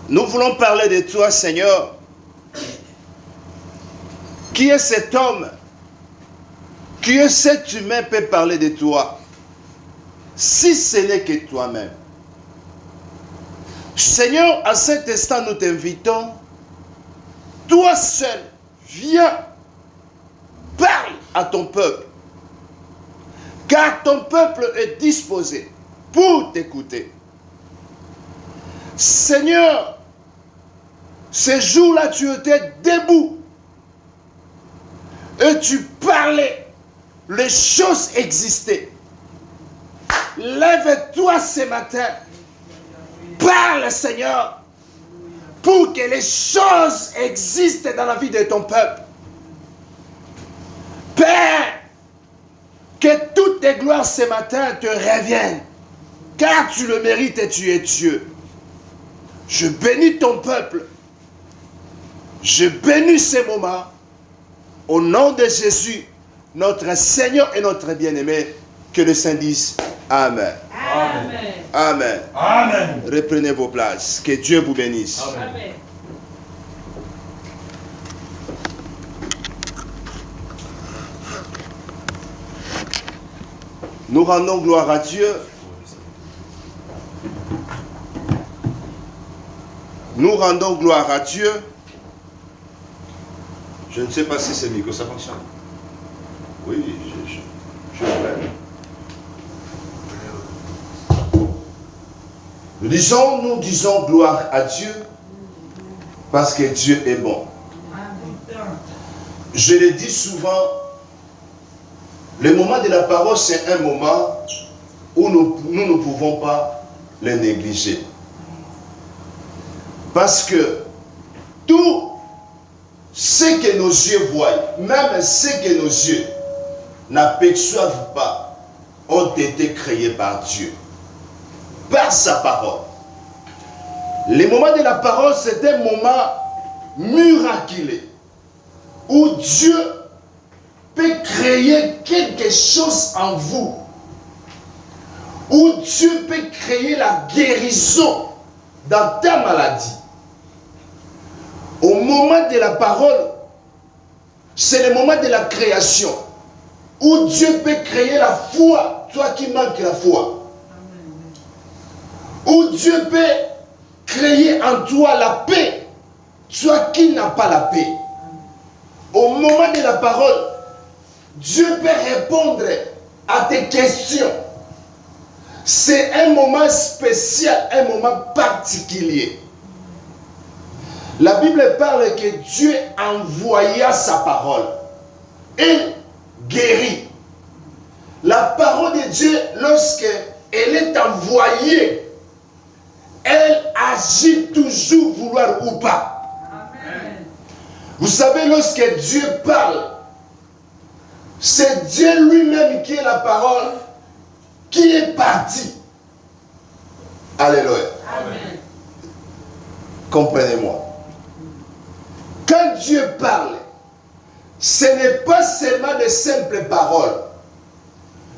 Nous voulons parler de toi, Seigneur. Qui est cet homme? Qui est cet humain peut parler de toi? Si ce n'est que toi-même. Seigneur, à cet instant, nous t'invitons. Toi seul, viens, parle à ton peuple. Car ton peuple est disposé pour t'écouter. Seigneur, ce jour-là, tu étais debout et tu parlais. Les choses existaient. Lève-toi ce matin. Parle, Seigneur, pour que les choses existent dans la vie de ton peuple. Père, que toutes tes gloires ce matin te reviennent, car tu le mérites et tu es Dieu. Je bénis ton peuple. Je bénis ces moments. Au nom de Jésus, notre Seigneur et notre bien-aimé, que le Saint dise Amen. Amen. Amen. Amen. Reprenez vos places. Que Dieu vous bénisse. Amen. Nous rendons gloire à Dieu. Nous rendons gloire à Dieu. Je ne sais pas si ce micro, ça fonctionne. Oui, je l'appelle. Nous disons gloire à Dieu parce que Dieu est bon. Je le dis souvent, le moment de la parole, c'est un moment où nous ne pouvons pas le négliger. Parce que tout ce que nos yeux voient, même ce que nos yeux n'aperçoivent pas, ont été créés par Dieu, par sa parole. Le moment de la parole, c'est un moment miraculeux où Dieu peut créer quelque chose en vous, où Dieu peut créer la guérison dans ta maladie. Au moment de la parole, c'est le moment de la création, où Dieu peut créer la foi, toi qui manques la foi. Où Dieu peut créer en toi la paix, toi qui n'as pas la paix. Au moment de la parole, Dieu peut répondre à tes questions. C'est un moment spécial, un moment particulier. La Bible parle que Dieu envoya sa parole. Il guérit. La parole de Dieu, lorsqu'elle est envoyée, elle agit toujours, vouloir ou pas. Amen. Vous savez, lorsque Dieu parle, c'est Dieu lui-même qui est la parole, qui est parti. Alléluia. Amen. Comprenez-moi. Quand Dieu parle, ce n'est pas seulement de simples paroles,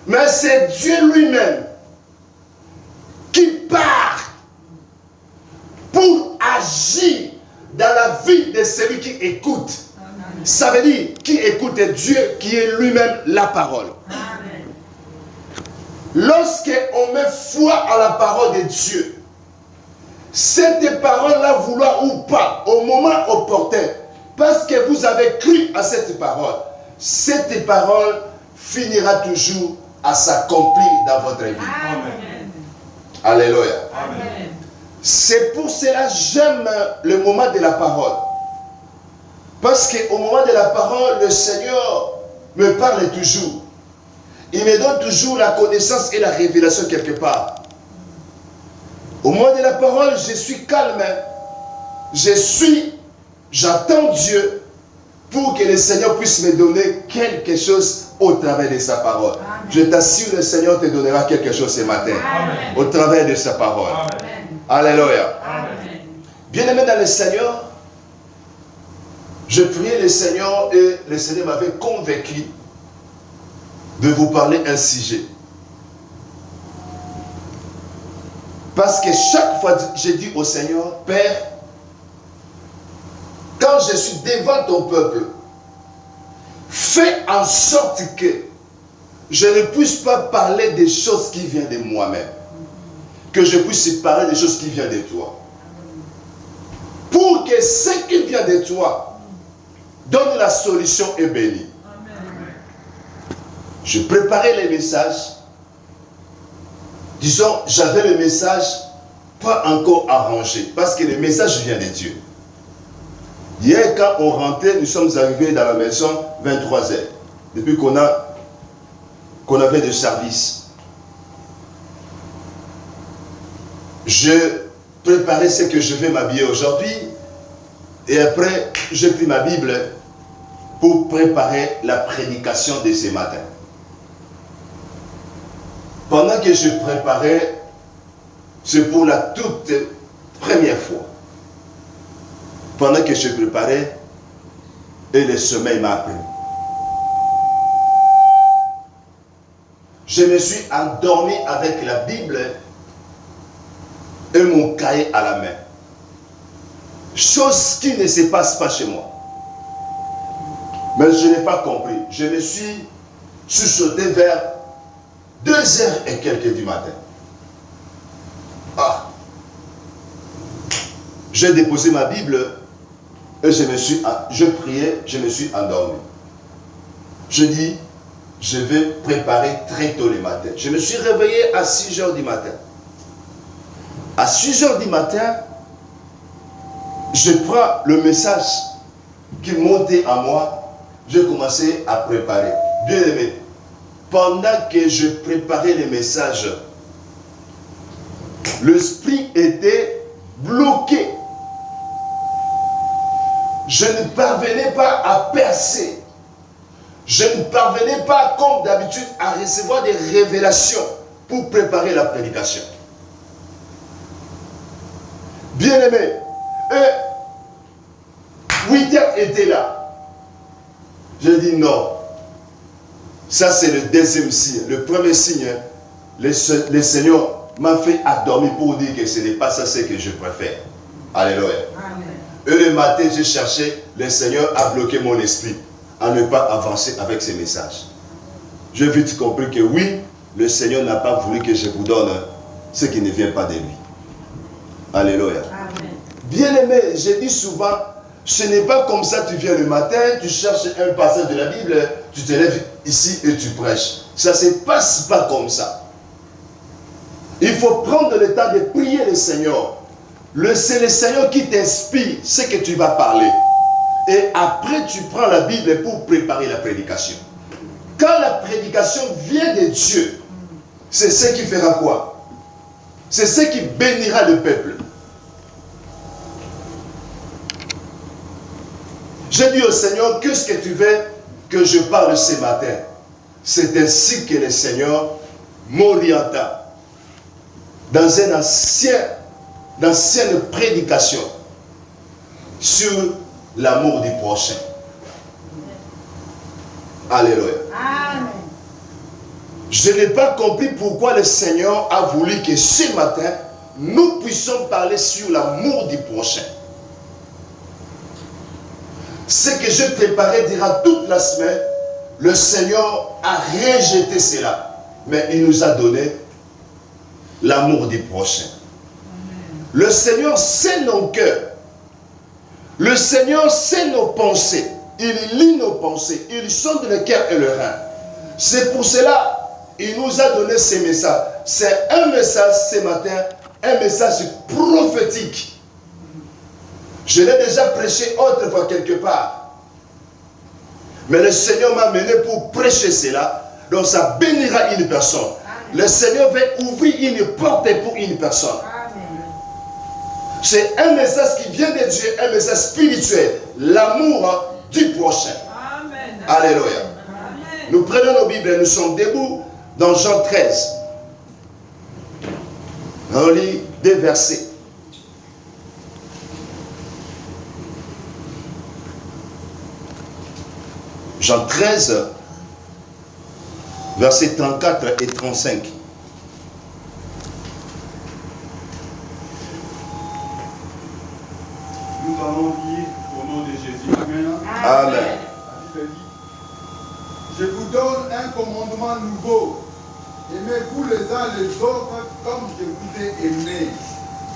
mais c'est Dieu lui-même qui part pour agir dans la vie de celui qui écoute. Amen. Ça veut dire qui écoute Dieu, qui est lui-même la parole. Amen. Lorsqu'on met foi à la parole de Dieu, cette parole-là, vouloir ou pas, au moment opportun, parce que vous avez cru à cette cette parole finira toujours à s'accomplir dans votre vie. Amen. Alléluia. Amen. C'est pour cela que j'aime le moment de la parole. Parce qu'au moment de la parole, le Seigneur me parle toujours. Il me donne toujours la connaissance et la révélation quelque part. Au moment de la parole, je suis calme. J'attends Dieu pour que le Seigneur puisse me donner quelque chose au travers de sa parole. Amen. Je t'assure, le Seigneur te donnera quelque chose ce matin. Amen. Au travers de sa parole. Amen. Alléluia. Bien-aimé dans le Seigneur, je priais le Seigneur et le Seigneur m'avait convaincu de vous parler un sujet. Parce que chaque fois, j'ai dit au Seigneur, Père, je suis devant ton peuple, fais en sorte que je ne puisse pas parler des choses qui viennent de moi-même, que je puisse parler des choses qui viennent de toi. Pour que ce qui vient de toi donne la solution et bénisse. Je préparais les messages. Disons, j'avais le message pas encore arrangé, parce que le message vient de Dieu. Hier, quand on rentrait, nous sommes arrivés dans la maison 23h, depuis qu'on avait de service. Je préparais ce que je vais m'habiller aujourd'hui, et après, j'ai pris ma Bible pour préparer la prédication de ce matin. Pendant que je préparais, c'est pour la toute première fois. Pendant que je préparais, et le sommeil m'a pris. Je me suis endormi avec la Bible et mon cahier à la main. Chose qui ne se passe pas chez moi. Mais je n'ai pas compris. Je me suis chuchoté vers 2h et quelques du matin. Ah! J'ai déposé ma Bible et je priais, je me suis endormi. Je dis, je vais préparer très tôt le matin. Je me suis réveillé à 6h du matin. À 6h du matin, je prends le message qui montait à moi. J'ai commencé à préparer. Bien aimé, pendant que je préparais les messages, l'esprit était bloqué. Je ne parvenais pas à percer. Je ne parvenais pas, comme d'habitude, à recevoir des révélations pour préparer la prédication. Bien-aimé, 8h était là. J'ai dit non. Ça, c'est le deuxième signe. Le premier signe, le Seigneur m'a fait endormir pour dire que ce n'est pas ça ce que je préfère. Alléluia. Amen. Et le matin, j'ai cherché, le Seigneur a bloqué mon esprit à ne pas avancer avec ces messages. J'ai vite compris que oui, le Seigneur n'a pas voulu que je vous donne ce qui ne vient pas de lui. Alléluia. Amen. Bien-aimé, je dis souvent, ce n'est pas comme ça, tu viens le matin, tu cherches un passage de la Bible, tu te lèves ici et tu prêches. Ça ne se passe pas comme ça. Il faut prendre le temps de prier le Seigneur. C'est le Seigneur qui t'inspire ce que tu vas parler. Et après, tu prends la Bible pour préparer la prédication. Quand la prédication vient de Dieu, c'est ce qui fera quoi? C'est ce qui bénira le peuple. J'ai dit au Seigneur, qu'est-ce que tu veux que je parle ce matin? C'est ainsi que le Seigneur m'orienta dans une ancienne prédication sur l'amour du prochain. Alléluia. Amen. Je n'ai pas compris pourquoi le Seigneur a voulu que ce matin, nous puissions parler sur l'amour du prochain. Ce que je préparais durant toute la semaine, le Seigneur a rejeté cela. Mais il nous a donné l'amour du prochain. Le Seigneur sait nos cœurs. Le Seigneur sait nos pensées. Il lit nos pensées. Il sonde le cœur et le rein. C'est pour cela qu'il nous a donné ces messages. C'est un message ce matin, un message prophétique. Je l'ai déjà prêché autrefois quelque part. Mais le Seigneur m'a mené pour prêcher cela. Donc ça bénira une personne. Amen. Le Seigneur veut ouvrir une porte pour une personne. C'est un message qui vient de Dieu, un message spirituel. L'amour du prochain. Amen. Alléluia. Amen. Nous prenons nos Bibles, nous sommes debout dans Jean 13. On lit 2 versets. Jean 13, versets 34 et 35. Nous allons lire au nom de Jésus. Amen. Amen. La Bible dit, je vous donne un commandement nouveau. Aimez-vous les uns les autres comme je vous ai aimés.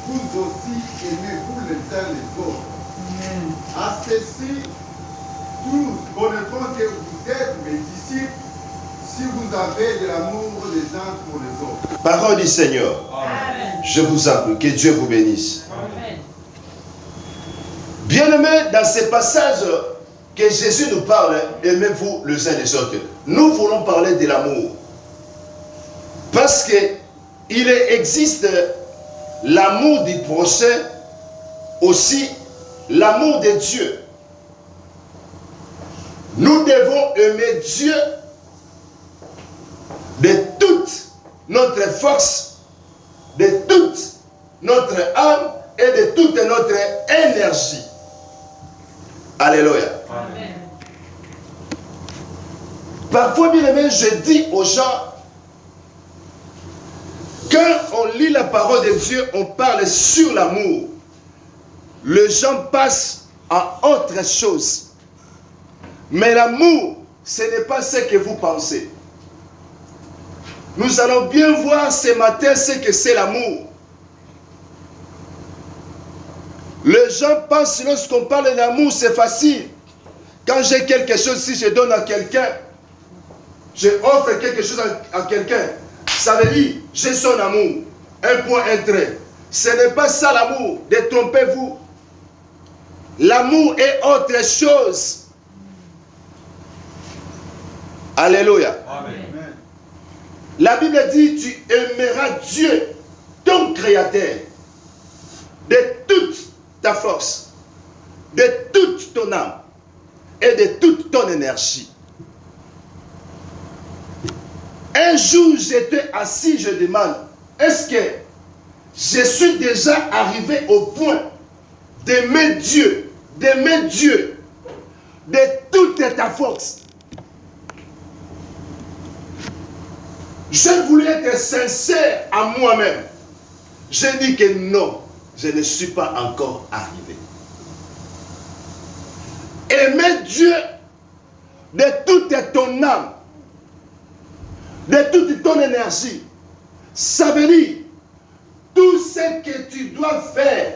Vous aussi aimez-vous les uns les autres. Amen. À ceci, tous connaîtront que vous êtes mes disciples si vous avez de l'amour les uns pour les autres. Parole du Seigneur. Amen. Je vous en prie, que Dieu vous bénisse. Amen. Bien-aimés, dans ces passages que Jésus nous parle, aimez-vous les uns les autres. Nous voulons parler de l'amour. Parce qu'il existe l'amour du prochain, aussi l'amour de Dieu. Nous devons aimer Dieu de toute notre force, de toute notre âme et de toute notre énergie. Alléluia. Amen. Parfois, bien aimé, je dis aux gens, quand on lit la parole de Dieu, on parle sur l'amour. Les gens passent à autre chose. Mais l'amour, ce n'est pas ce que vous pensez. Nous allons bien voir ce matin ce que c'est l'amour. Les gens pensent lorsqu'on parle d'amour, c'est facile. Quand j'ai quelque chose, si je donne à quelqu'un, je offre quelque chose à quelqu'un, ça veut dire, j'ai son amour. Un point, un trait. Ce n'est pas ça l'amour. Détrompez-vous. L'amour est autre chose. Alléluia. Amen. La Bible dit, tu aimeras Dieu, ton Créateur, de toute ta force, de toute ton âme et de toute ton énergie. Un jour, j'étais assis, je demande, est-ce que je suis déjà arrivé au point d'aimer Dieu, de toute ta force? Je voulais être sincère à moi-même. Je dis que non, je ne suis pas encore arrivé. Aimer Dieu de toute ton âme, de toute ton énergie, ça veut dire tout ce que tu dois faire,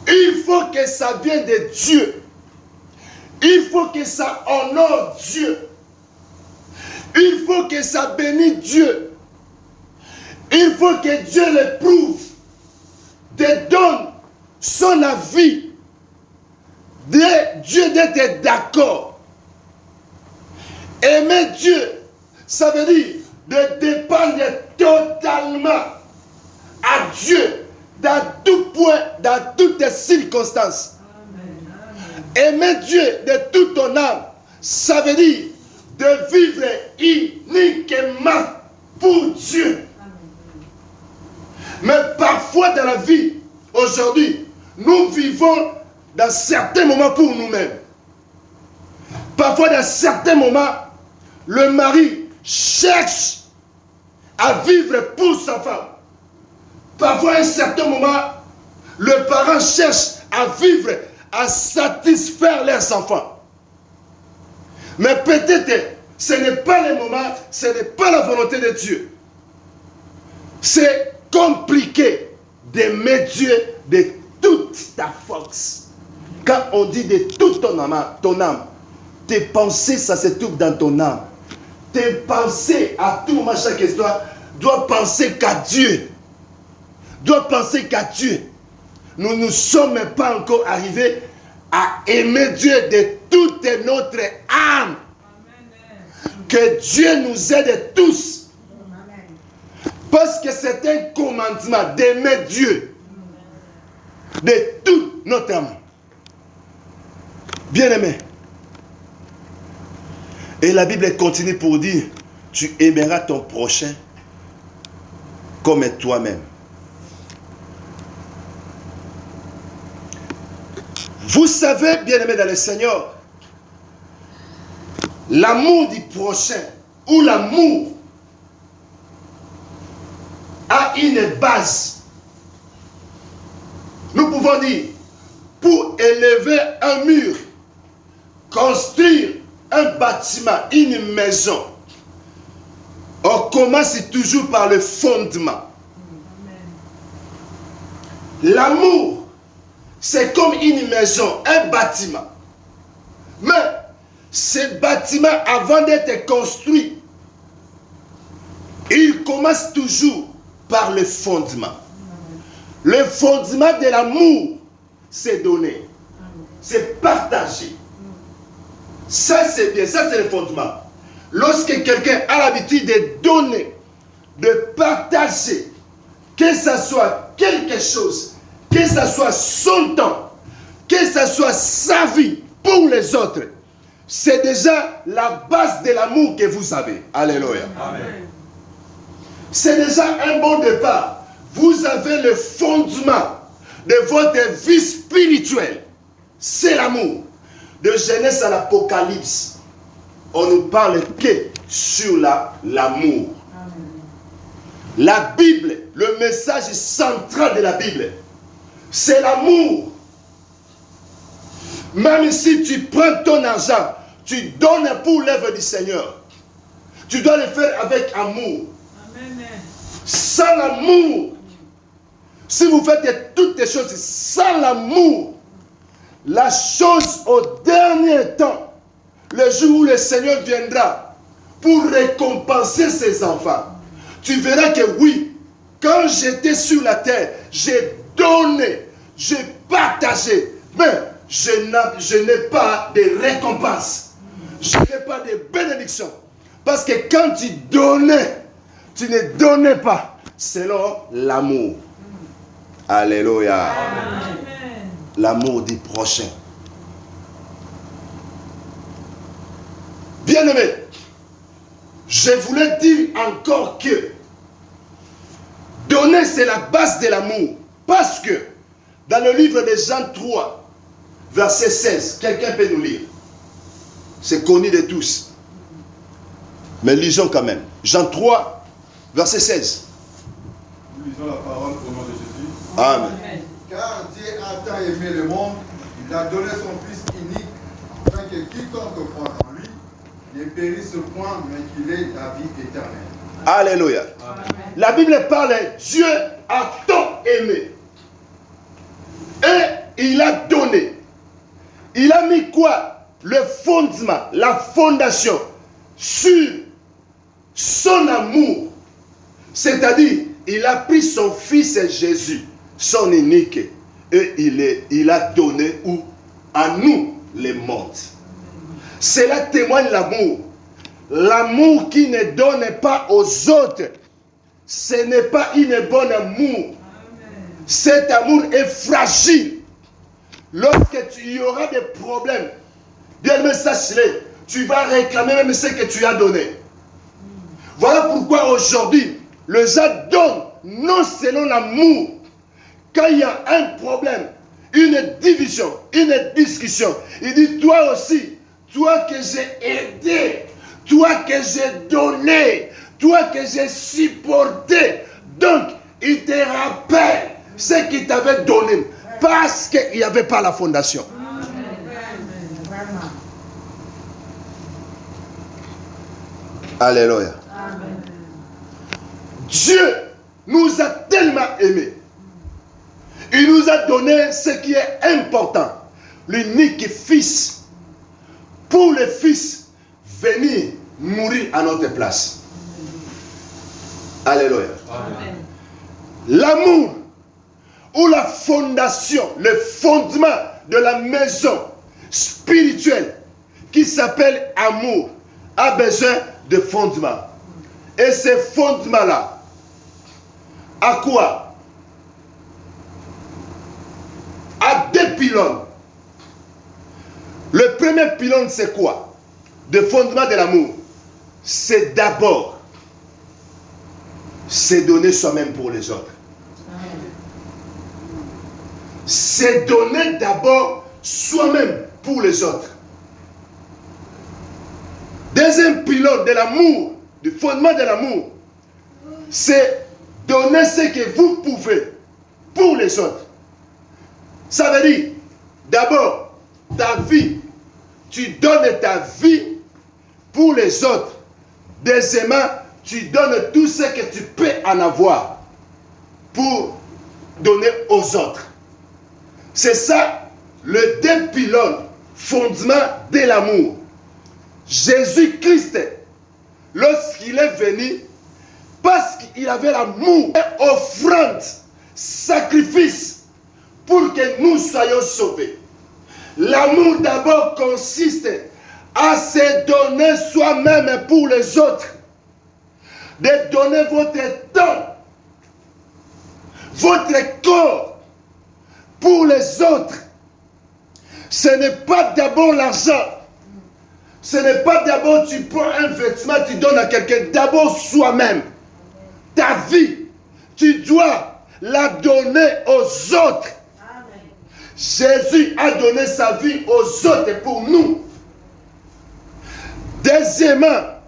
il faut que ça vienne de Dieu. Il faut que ça honore Dieu. Il faut que ça bénisse Dieu. Il faut que Dieu le prouve, te donne son avis, de Dieu d'être d'accord. Aimer Dieu, ça veut dire de dépendre totalement à Dieu dans tout point, dans toutes circonstances. Aimer Dieu de toute ton âme, ça veut dire de vivre uniquement pour Dieu. Mais parfois dans la vie, aujourd'hui, nous vivons dans certains moments pour nous-mêmes. Parfois dans certains moments, le mari cherche à vivre pour sa femme. Parfois à un certain moment, le parent cherche à vivre, à satisfaire leurs enfants. Mais peut-être, ce n'est pas le moment, ce n'est pas la volonté de Dieu. C'est compliqué d'aimer Dieu de toute ta force. Quand on dit de toute ton âme, tes pensées, ça se trouve dans ton âme. Tes pensées, à tout moment, chaque histoire, doit penser qu'à Dieu. Doit penser qu'à Dieu. Nous ne sommes pas encore arrivés à aimer Dieu de toute notre âme. Que Dieu nous aide tous. Parce que c'est un commandement d'aimer Dieu de toute notre âme. Bien-aimé. Et la Bible continue pour dire, tu aimeras ton prochain comme toi-même. Vous savez, bien-aimés dans le Seigneur, l'amour du prochain ou l'amour a une base. Nous pouvons dire, pour élever un mur, construire un bâtiment, une maison, on commence toujours par le fondement. L'amour, c'est comme une maison, un bâtiment. Mais ce bâtiment, avant d'être construit, il commence toujours par le fondement. Le fondement de l'amour, c'est donner, c'est partager. Ça, c'est bien, ça, c'est le fondement. Lorsque quelqu'un a l'habitude de donner, de partager, que ce soit quelque chose, que ce soit son temps, que ce soit sa vie pour les autres, c'est déjà la base de l'amour que vous avez. Alléluia. Amen. C'est déjà un bon départ. Vous avez le fondement de votre vie spirituelle. C'est l'amour. De Genèse à l'Apocalypse, on ne parle que sur l'amour. La Bible, le message central de la Bible, c'est l'amour. Même si tu prends ton argent, tu donnes pour l'œuvre du Seigneur, tu dois le faire avec amour. Amen. Sans l'amour, si vous faites toutes les choses sans l'amour, la chose au dernier temps, le jour où le Seigneur viendra pour récompenser ses enfants, tu verras que oui, quand j'étais sur la terre, j'ai donné, j'ai partagé, mais je n'ai pas de récompense, je n'ai pas de bénédiction. Parce que quand tu donnais, tu ne donnais pas selon l'amour. Alléluia. Amen. L'amour du prochain. Bien-aimé, je voulais dire encore que donner, c'est la base de l'amour. Parce que dans le livre de Jean 3, verset 16, quelqu'un peut nous lire. C'est connu de tous. Mais lisons quand même. Jean 3, verset 16. Nous lisons la parole au nom de Jésus. Amen. Car Dieu a tant aimé le monde, il a donné son Fils unique, afin que quiconque croit en lui ne périsse point, mais qu'il ait la vie éternelle. Alléluia. Amen. La Bible parle, Dieu a tant aimé. Et il a donné. Il a mis quoi? Le fondement, la fondation sur son amour. C'est-à-dire, il a pris son fils Jésus, son unique, et il a donné à nous les mondes. Cela témoigne l'amour. L'amour qui ne donne pas aux autres, ce n'est pas une bonne amour. Cet amour est fragile. Lorsque il y aura des problèmes, bien aimé, sache-le, tu vas réclamer même ce que tu as donné. Voilà pourquoi aujourd'hui, le gens donne non selon l'amour. Quand il y a un problème, une division, une discussion, il dit toi aussi, toi que j'ai aidé, toi que j'ai donné, toi que j'ai supporté. Donc, il te rappelle ce qu'il t'avait donné parce qu'il n'y avait pas la fondation. Alléluia. Amen. Dieu nous a tellement aimés. Il nous a donné ce qui est important. L'unique fils. Pour le fils, venir mourir à notre place. Alléluia. Amen. L'amour ou la fondation, le fondement de la maison spirituelle qui s'appelle amour a besoin de fondement. Et ce fondement-là, à quoi? À deux pylônes. Le premier pylône, c'est quoi? Le fondement de l'amour. C'est d'abord c'est donner soi-même pour les autres. C'est donner d'abord soi-même pour les autres. Deuxième pylône de l'amour, du fondement de l'amour, c'est donner ce que vous pouvez pour les autres. Ça veut dire, d'abord ta vie. Tu donnes ta vie pour les autres. Deuxièmement, tu donnes tout ce que tu peux en avoir pour donner aux autres. C'est ça le deux pylônes, fondement de l'amour. Jésus-Christ, lorsqu'il est venu, parce qu'il avait l'amour, offrande, sacrifice, pour que nous soyons sauvés. L'amour d'abord consiste à se donner soi-même pour les autres, de donner votre temps, votre corps pour les autres. Ce n'est pas d'abord l'argent. Ce n'est pas d'abord tu prends un vêtement, tu donnes à quelqu'un. D'abord soi-même. Ta vie, tu dois la donner aux autres. Amen. Jésus a donné sa vie aux autres pour nous. Deuxièmement,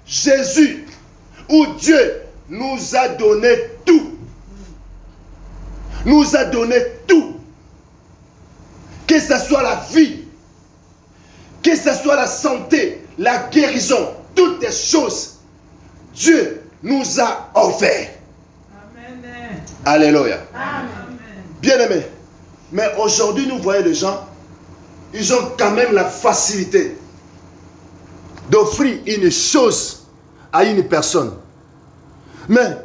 Jésus ou Dieu nous a donné tout. Nous a donné tout. Que ce soit la vie, que ce soit la santé, la guérison, toutes les choses, Dieu nous a offert. Amen. Alléluia. Amen. Bien-aimés, mais aujourd'hui nous voyons les gens, ils ont quand même la facilité d'offrir une chose à une personne. Mais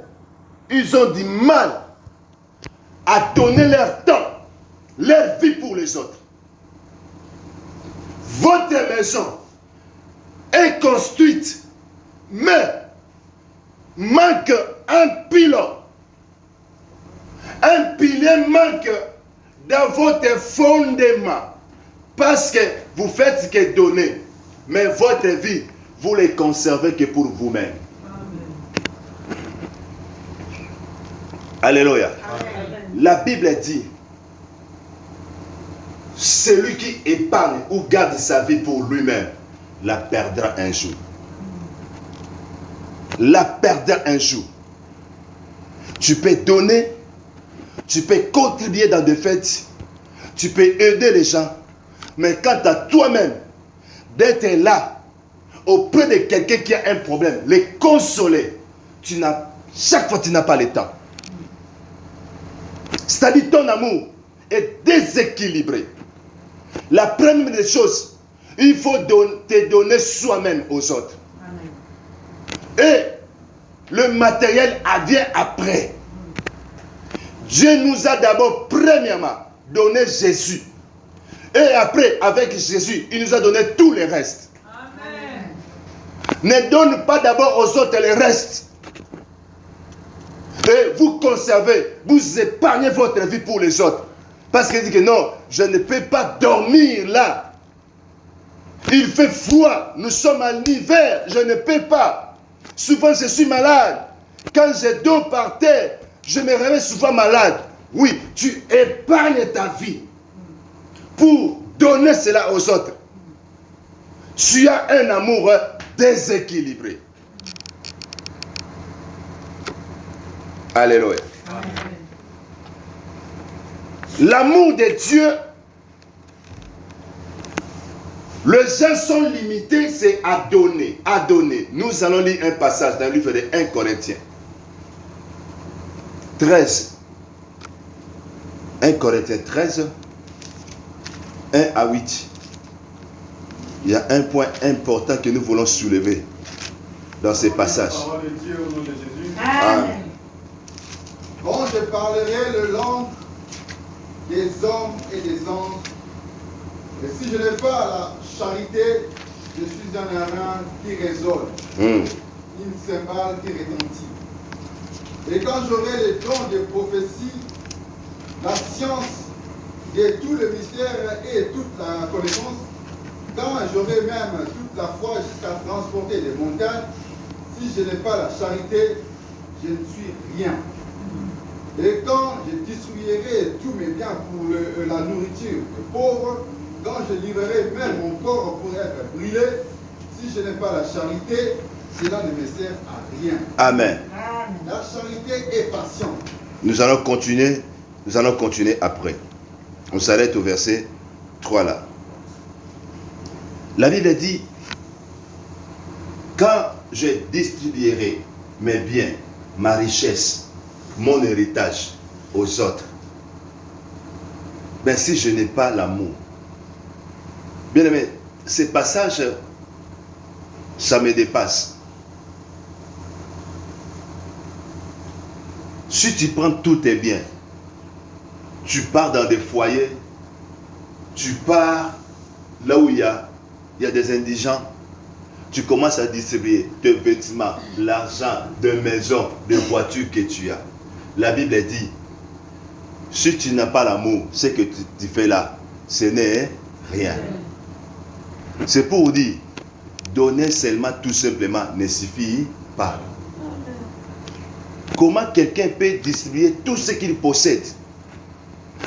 ils ont du mal à donner leur temps, leur vie pour les autres. Votre maison est construite, mais manque un pilier. Un pilier manque dans votre fondement. Parce que vous faites que donner, mais votre vie, vous ne les conservez que pour vous-même. Alléluia. Amen. La Bible dit, celui qui épargne ou garde sa vie pour lui-même, la perdra un jour. La perdra un jour. Tu peux donner, tu peux contribuer dans des fêtes, tu peux aider les gens, mais quant à toi-même, d'être là, auprès de quelqu'un qui a un problème, les consoler, chaque fois tu n'as pas le temps. C'est-à-dire ton amour est déséquilibré. La première des choses, il faut te donner soi-même aux autres. Amen. Et le matériel vient après. Dieu nous a d'abord, premièrement, donné Jésus. Et après, avec Jésus, il nous a donné tout le reste. Amen. Ne donne pas d'abord aux autres le reste. Et vous conservez, vous épargnez votre vie pour les autres. Parce qu'il dit que non, je ne peux pas dormir là. Il fait froid, nous sommes en hiver, je ne peux pas. Souvent je suis malade. Quand je dors par terre, je me réveille souvent malade. Oui, tu épargnes ta vie pour donner cela aux autres. Tu as un amour déséquilibré. Alléluia. Amen. L'amour de Dieu, les gens sont limités, c'est à donner, à donner. Nous allons lire un passage dans le livre de 1 Corinthiens 13. 1 Corinthiens 13, 1 à 8. Il y a un point important que nous voulons soulever dans ces passages. Parole de Dieu au nom de Jésus. Amen. Quand je parlerai le langue des hommes et des anges, et si je n'ai pas la charité, je suis un airain qui résonne, une cymbale qui retentit. Et quand j'aurai les dons de prophétie, la science de tout le mystère et toute la connaissance, quand j'aurai même toute la foi jusqu'à transporter des montagnes, si je n'ai pas la charité, je ne suis rien. Et quand je distribuerai tous mes biens pour la nourriture des pauvres, quand je livrerai même mon corps pour être brûlé, si je n'ai pas la charité, cela ne me sert à rien. Amen. La charité est patiente. Nous allons continuer après. On s'arrête au verset 3 là. La Bible dit, quand je distribuerai mes biens, ma richesse, mon héritage aux autres, mais si je n'ai pas l'amour, bien aimé, ces passages, ça me dépasse. Si tu prends tous tes biens, tu pars dans des foyers, tu pars là où il y a des indigents, tu commences à distribuer tes vêtements, l'argent, de maisons, de voitures que tu as. La Bible dit, si tu n'as pas l'amour, ce que tu fais là, ce n'est rien. C'est pour dire, donner seulement tout simplement ne suffit pas. Comment quelqu'un peut distribuer tout ce qu'il possède?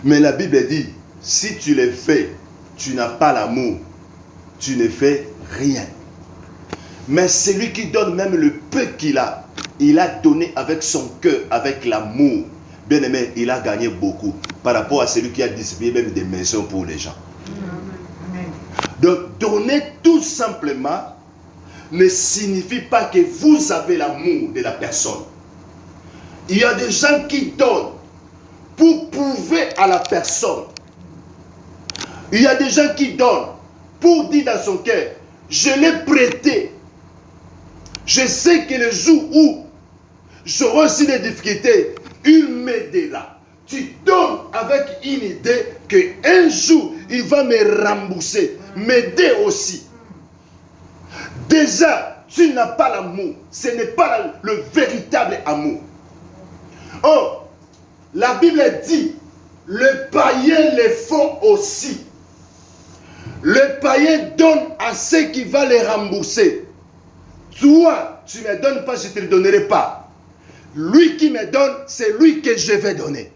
Mais la Bible dit, si tu le fais, tu n'as pas l'amour, tu ne fais rien. Mais celui qui donne même le peu qu'il a, il a donné avec son cœur, avec l'amour. Bien aimé, il a gagné beaucoup par rapport à celui qui a distribué même des maisons pour les gens. Donc, donner tout simplement ne signifie pas que vous avez l'amour de la personne. Il y a des gens qui donnent pour prouver à la personne. Il y a des gens qui donnent pour dire dans son cœur, je l'ai prêté. Je sais que le jour où j'aurai aussi des difficultés, il m'aidera. Tu donnes avec une idée qu'un jour, il va me rembourser, m'aider aussi. Déjà, tu n'as pas l'amour. Ce n'est pas le véritable amour. Oh, la Bible dit, le païen le font aussi. Le païen donne à ceux qui va les rembourser. Toi, tu ne me donnes pas, je ne te le donnerai pas. Lui qui me donne, c'est lui que je vais donner.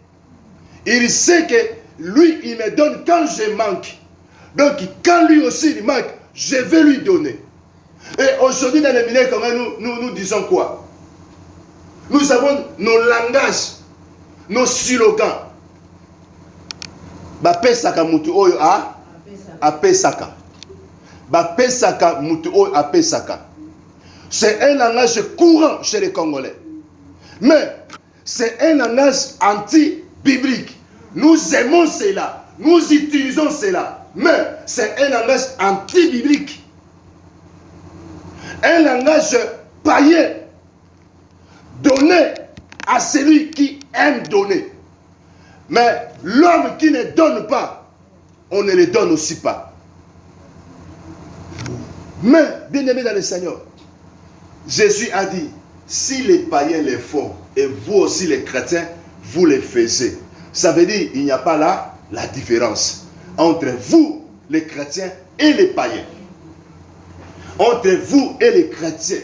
Il sait que lui, il me donne quand je manque. Donc, quand lui aussi il manque, je vais lui donner. Et aujourd'hui, dans les milieux, comment nous disons quoi? Nous avons nos langages, nos slogans. Bapesaka mutu oyo a apesaka. Bapesaka mutu oyo apesaka. C'est un langage courant chez les Congolais. Mais c'est un langage anti-biblique. Nous aimons cela. Nous utilisons cela. Mais c'est un langage anti-biblique. Un langage païen. Donné à celui qui aime donner. Mais l'homme qui ne donne pas, on ne le donne aussi pas. Mais, bien aimé dans le Seigneur, Jésus a dit, si les païens le font, et vous aussi les chrétiens, vous les faisiez. Ça veut dire qu'il n'y a pas là la différence entre vous, les chrétiens, et les païens. Entre vous et les chrétiens.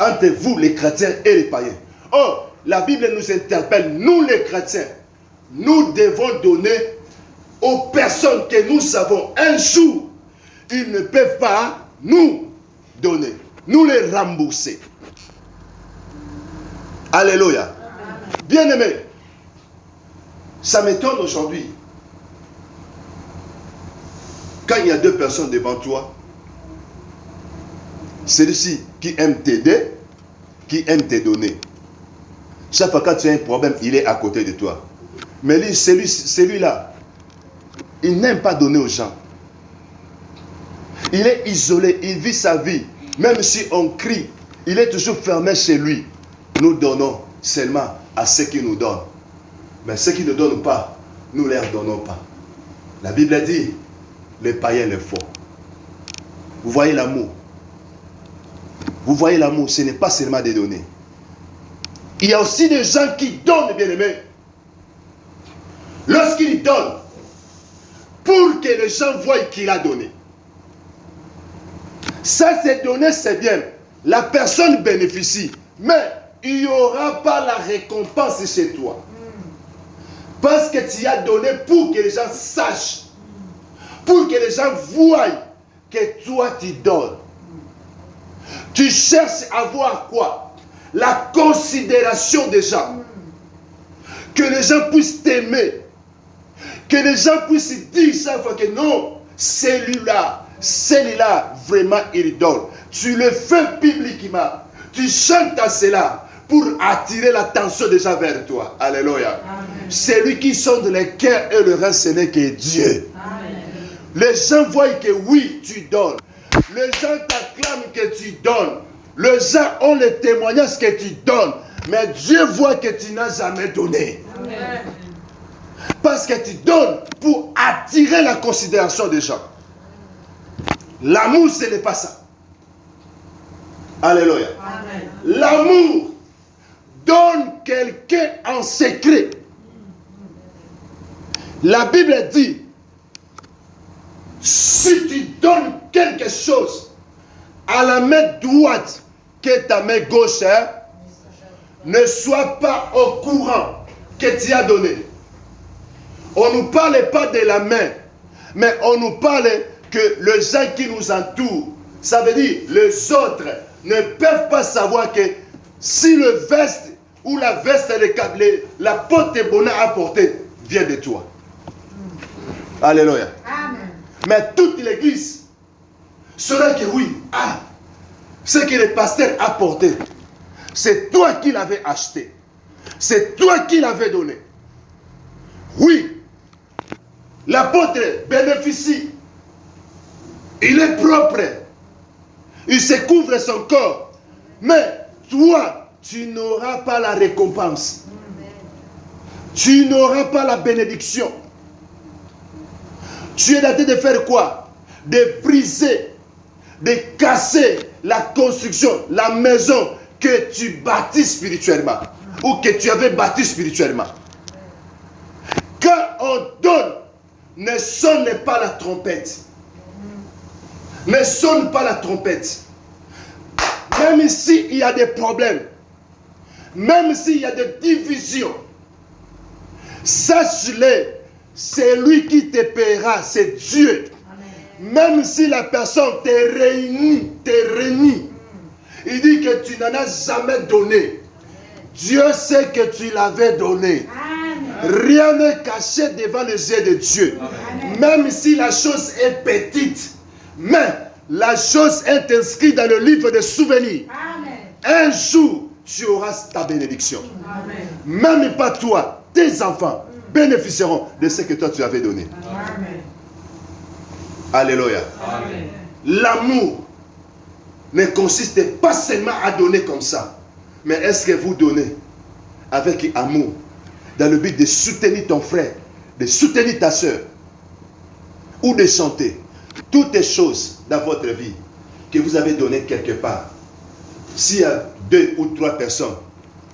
Entre vous, les chrétiens, et les païens. Oh, la Bible nous interpelle, nous les chrétiens, nous devons donner aux personnes que nous savons. Un jour, ils ne peuvent pas nous donner, nous les rembourser. Alléluia. Bien-aimé, ça m'étonne aujourd'hui. Quand il y a deux personnes devant toi, celui-ci qui aime t'aider, qui aime te donner. Chaque fois quand tu as un problème, il est à côté de toi. Mais lui, celui-là, il n'aime pas donner aux gens. Il est isolé, il vit sa vie. Même si on crie, il est toujours fermé chez lui. Nous donnons seulement à ceux qui nous donnent. Mais ceux qui ne donnent pas, nous ne leur donnons pas. La Bible dit, les païens le font. Vous voyez l'amour. Vous voyez l'amour, ce n'est pas seulement de donner. Il y a aussi des gens qui donnent, bien-aimés. Lorsqu'il donne, pour que les gens voient qu'il a donné. Ça, c'est donner, c'est bien. La personne bénéficie. Mais il n'y aura pas la récompense chez toi. Parce que tu as donné pour que les gens sachent. Pour que les gens voient que toi, tu donnes. Tu cherches à voir quoi? La considération des gens. Que les gens puissent t'aimer. Que les gens puissent dire chaque fois que non, celui-là, vraiment il donne. Tu le fais publiquement. Tu chantes à cela pour attirer l'attention des gens vers toi. Alléluia. C'est lui qui sonde les cœurs et le reste, ce n'est que Dieu. Amen. Les gens voient que oui, tu donnes. Les gens t'acclament que tu donnes. Les gens ont le témoignage que tu donnes. Mais Dieu voit que tu n'as jamais donné. Amen. Parce que tu donnes pour attirer la considération des gens. L'amour, ce n'est pas ça. Alléluia. Amen. L'amour donne quelqu'un en secret. La Bible dit, si tu donnes quelque chose à la main droite que ta main gauche, ne sois pas au courant que tu as donné. On ne nous parle pas de la main, mais on nous parle que les gens qui nous entourent, ça veut dire les autres ne peuvent pas savoir que si le veste ou la veste, la porte de bonheur apportée vient de toi. Alléluia. Amen. Mais toute l'église saura que oui, ce que le pasteur a porté, c'est toi qui l'avais acheté. C'est toi qui l'avais donné. Oui, l'apôtre bénéficie. Il est propre. Il se couvre son corps. Mais toi, tu n'auras pas la récompense. Tu n'auras pas la bénédiction. Tu es en train de faire quoi? De briser, de casser la construction, la maison que tu bâtis spirituellement. Ou que tu avais bâti spirituellement. Quand on donne, ne sonne pas la trompette. Ne sonne pas la trompette. Même s'il y a des problèmes, même s'il y a des divisions, sache-le, c'est lui qui te paiera, c'est Dieu. Amen. Même si la personne te réunit, il dit que tu n'en as jamais donné. Dieu sait que tu l'avais donné. Amen. Rien n'est caché devant les yeux de Dieu. Amen. Même si la chose est petite, mais la chose est inscrite dans le livre des souvenirs. Amen. Un jour, tu auras ta bénédiction. Amen. Même pas toi, tes enfants bénéficieront de ce que toi tu avais donné. Amen. Alléluia. Amen. L'amour ne consiste pas seulement à donner comme ça. Mais est-ce que vous donnez avec amour, dans le but de soutenir ton frère, de soutenir ta soeur, ou de chanter toutes les choses dans votre vie que vous avez données quelque part? S'il y a 2 ou 3 personnes,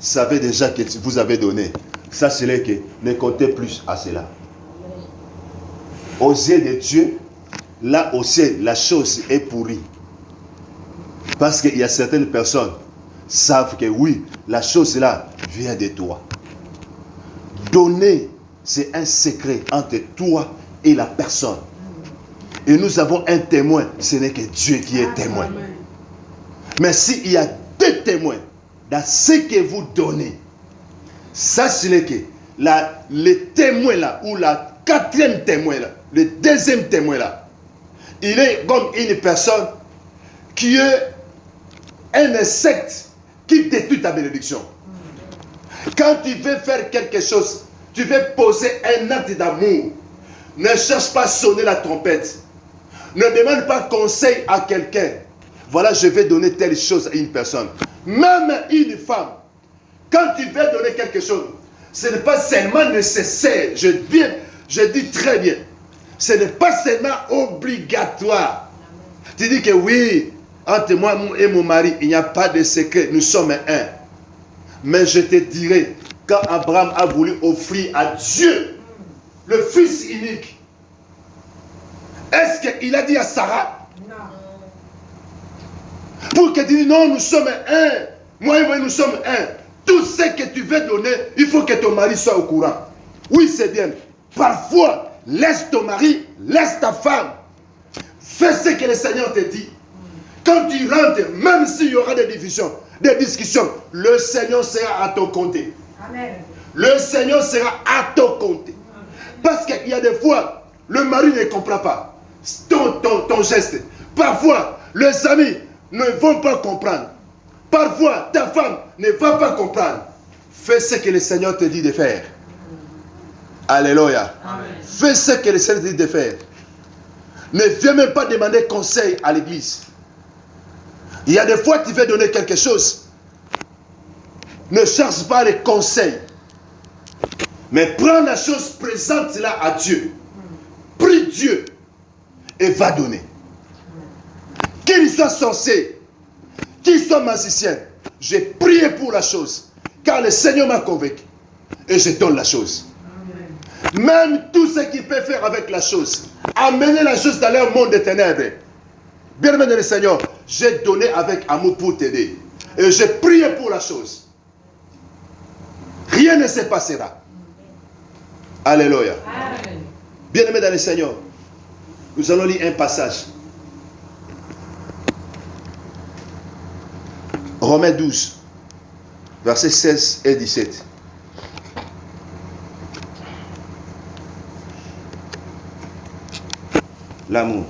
savez déjà que vous avez donné. Sachez-le que ne comptez plus à cela. Aux yeux de Dieu, là aussi, la chose est pourrie. Parce qu'il y a certaines personnes qui savent que oui, la chose là vient de toi. Donner, c'est un secret entre toi et la personne. Et nous avons un témoin, ce n'est que Dieu qui est témoin. Mais s'il y a 2 témoins dans ce que vous donnez, sachez que le témoin là, ou la 4e témoin là, le 2e témoin là, il est comme une personne qui est un insecte qui détruit ta bénédiction. Quand tu veux faire quelque chose, tu veux poser un acte d'amour, ne cherche pas à sonner la trompette. Ne demande pas conseil à quelqu'un. Voilà, je vais donner telle chose à une personne. Même une femme, quand tu veux donner quelque chose, ce n'est pas seulement nécessaire. Je dis très bien. Ce n'est pas seulement obligatoire. Tu dis que oui, entre moi et mon mari, il n'y a pas de secret. Nous sommes un. Mais je te dirai, quand Abraham a voulu offrir à Dieu le fils unique, est-ce qu'il a dit à Sarah? Non. Pour que tu dises non, nous sommes un. Moi et moi, nous sommes un. Tout ce que tu veux donner, il faut que ton mari soit au courant. Oui, c'est bien. Parfois, laisse ton mari, laisse ta femme. Fais ce que le Seigneur te dit. Quand tu rentres, même s'il y aura des divisions, des discussions, le Seigneur sera à ton côté. Amen. Le Seigneur sera à ton côté. Parce qu'il y a des fois, le mari ne comprend pas ton geste. Parfois, les amis ne vont pas comprendre. Parfois, ta femme ne va pas comprendre. Fais ce que le Seigneur te dit de faire. Alléluia. Fais ce que le Seigneur te dit de faire. Ne viens même pas demander conseil à l'église. Il y a des fois, tu veux donner quelque chose. Ne cherche pas les conseils. Mais prends la chose, présente-la à Dieu. Prie Dieu et va donner. Qu'il soit sorcier, qu'il soit magicien, j'ai prié pour la chose. Car le Seigneur m'a convaincu. Et je donne la chose. Même tout ce qu'il peut faire avec la chose. Amener la chose dans leur monde des ténèbres. Bien-aimé dans le Seigneur, j'ai donné avec amour pour t'aider. Et j'ai prié pour la chose. Rien ne se passera. Alléluia. Bien-aimé dans le Seigneur, nous allons lire un passage. Romains 12, versets 16 et 17. L'amour.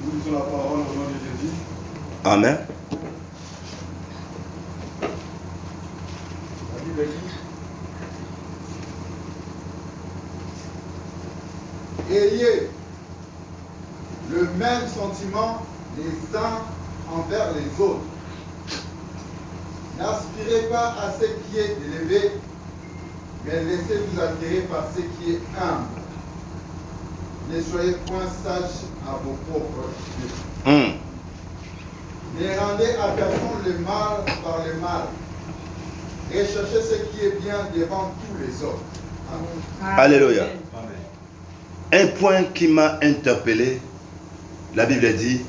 Nous lisons la parole au nom de Jésus. Amen. La Bible dit, ayez le même sentiment les uns envers les autres. N'aspirez pas à ce qui est élevé, mais laissez-vous attirer par ce qui est humble. Ne soyez point sages à vos propres yeux. Ne rendez à personne le mal par le mal. Recherchez ce qui est bien devant tous les autres. Amen. Alléluia. Amen. Un point qui m'a interpellé, la Bible dit,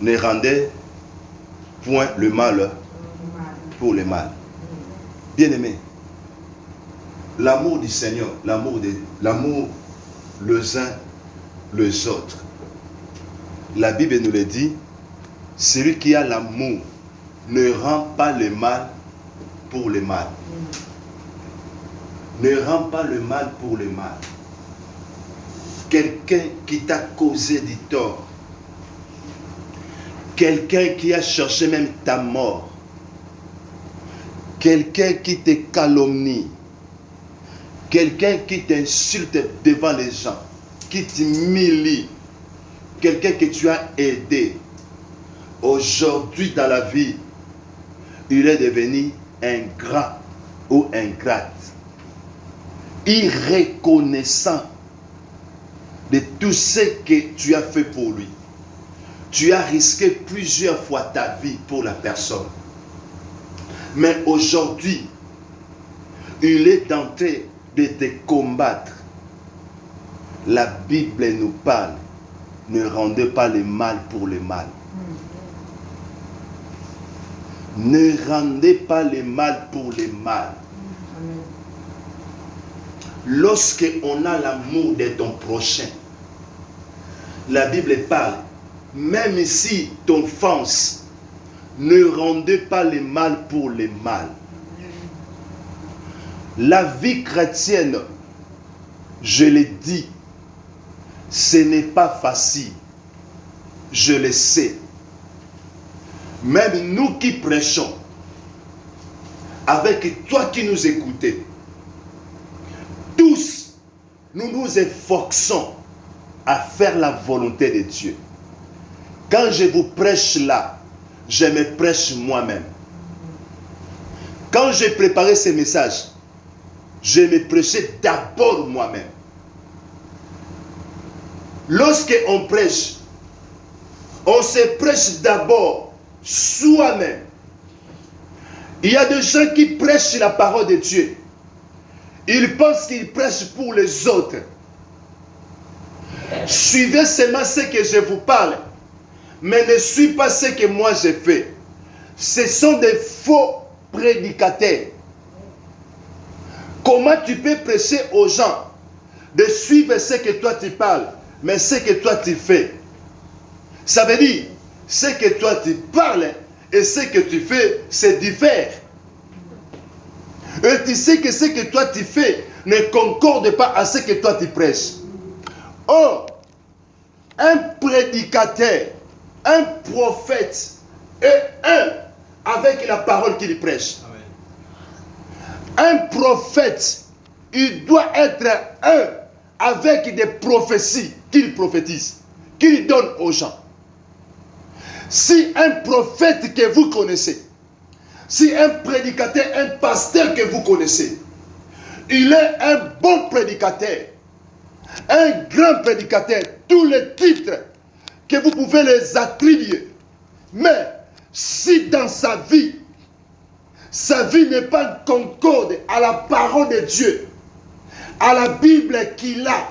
ne rendez point le mal pour le mal. Bien-aimé, l'amour du Seigneur, l'amour les uns les autres. La Bible nous le dit, celui qui a l'amour ne rend pas le mal pour le mal. Ne rend pas le mal pour le mal. Quelqu'un qui t'a causé du tort, quelqu'un qui a cherché même ta mort, quelqu'un qui te calomnie, quelqu'un qui t'insulte devant les gens, qui t'humilie, quelqu'un que tu as aidé, aujourd'hui dans la vie, il est devenu ingrat ou ingrate, irreconnaissant de tout ce que tu as fait pour lui. Tu as risqué plusieurs fois ta vie pour la personne. Mais aujourd'hui, il est en train de te combattre. La Bible nous parle. Ne rendez pas le mal pour le mal. Ne rendez pas le mal pour le mal. Lorsque on a l'amour de ton prochain, la Bible parle, même si ton offense, ne rendez pas le mal pour le mal. La vie chrétienne, je l'ai dit, ce n'est pas facile. Je le sais. Même nous qui prêchons, avec toi qui nous écoutez, tous, nous nous efforçons à faire la volonté de Dieu. Quand je vous prêche là, je me prêche moi-même. Quand j'ai préparé ces messages, je me prêchais d'abord moi-même. Lorsqu'on prêche, on se prêche d'abord soi-même. Il y a des gens qui prêchent la parole de Dieu. Ils pensent qu'ils prêchent pour les autres. Suivez seulement ce que je vous parle, mais ne suivez pas ce que moi j'ai fait. Ce sont des faux prédicateurs. Comment tu peux prêcher aux gens de suivre ce que toi tu parles, mais ce que toi tu fais? Ça veut dire, ce que toi tu parles et ce que tu fais, c'est différent. Et tu sais que ce que toi tu fais ne concorde pas à ce que toi tu prêches. Or, un prédicateur, un prophète est un avec la parole qu'il prêche. Un prophète, il doit être un avec des prophéties qu'il prophétise, qu'il donne aux gens. Si un prophète que vous connaissez, si un prédicateur, un pasteur que vous connaissez, il est un bon prédicateur, un grand prédicateur, tous les titres que vous pouvez les attribuer. Mais si dans sa vie n'est pas concorde à la parole de Dieu, à la Bible qu'il a,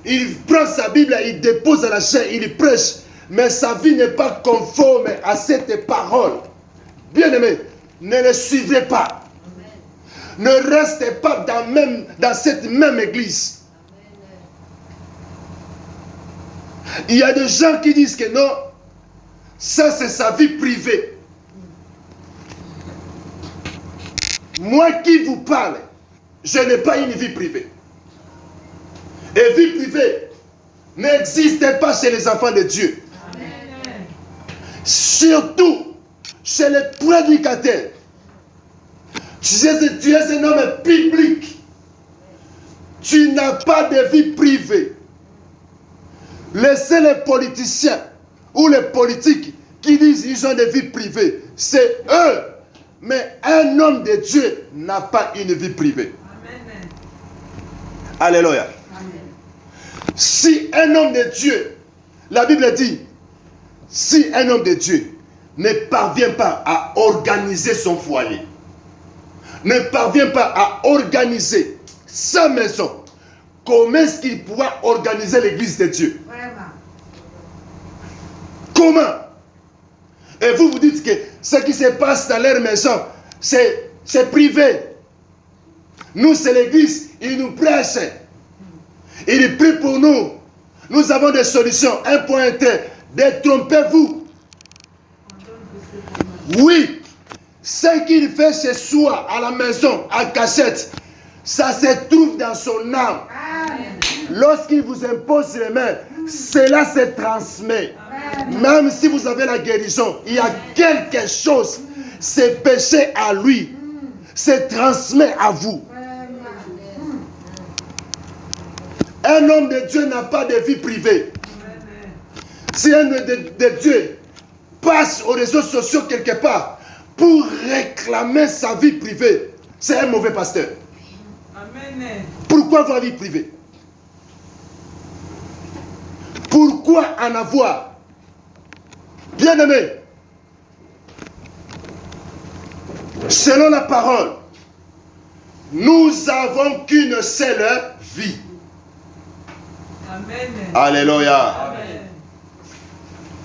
il prend sa Bible, il dépose à la chair, il prêche, mais sa vie n'est pas conforme à cette parole. Bien-aimé, ne le suivez pas. Ne restez pas dans cette même église. Il y a des gens qui disent que non, ça c'est sa vie privée. Moi qui vous parle, je n'ai pas une vie privée. Et vie privée n'existe pas chez les enfants de Dieu. Amen. Surtout chez les prédicateurs. Tu es un homme public. Tu n'as pas de vie privée. Laissez les politiciens ou les politiques qui disent qu'ils ont des vies privées. C'est eux. Mais un homme de Dieu n'a pas une vie privée. Amen. Alléluia. Amen. Si un homme de Dieu, la Bible dit, si un homme de Dieu ne parvient pas à organiser son foyer, ne parvient pas à organiser sa maison, comment est-ce qu'il pourra organiser l'église de Dieu? Comment? Et vous dites que ce qui se passe dans leur maison, c'est privé. Nous, c'est l'église, il nous prêche. Il prie pour nous. Nous avons des solutions. Un point inter. Détrompez-vous. Oui, ce qu'il fait chez soi, à la maison, en cachette, ça se trouve dans son âme. Lorsqu'il vous impose les mains, cela se transmet. Même si vous avez la guérison, il y a quelque chose, c'est péché à lui, se transmet à vous. Un homme de Dieu n'a pas de vie privée. Si un homme de Dieu passe aux réseaux sociaux quelque part pour réclamer sa vie privée, c'est un mauvais pasteur. Amen. Pourquoi votre vie privée? Pourquoi en avoir? Bien-aimé, selon la parole, nous avons qu'une seule vie. Amen. Alléluia. Amen.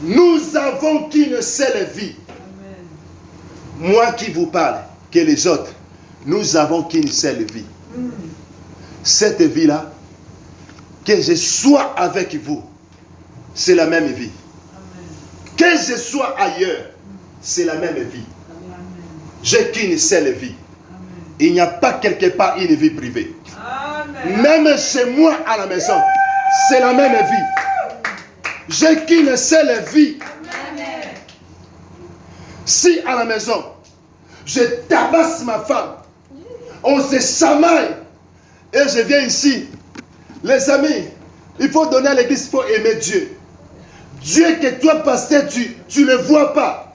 Nous avons qu'une seule vie. Amen. Moi qui vous parle, que les autres, nous avons qu'une seule vie. Cette vie-là, que je sois avec vous, c'est la même vie. Que je sois ailleurs, c'est la même vie. J'ai qu'une seule vie. Il n'y a pas quelque part une vie privée. Amen. Même chez moi à la maison, c'est la même vie. J'ai qu'une seule vie. Amen. Si à la maison, je tabasse ma femme, on se chamaille, et je viens ici, les amis, il faut donner à l'église, il faut aimer Dieu. Dieu que toi, pasteur, tu ne le vois pas.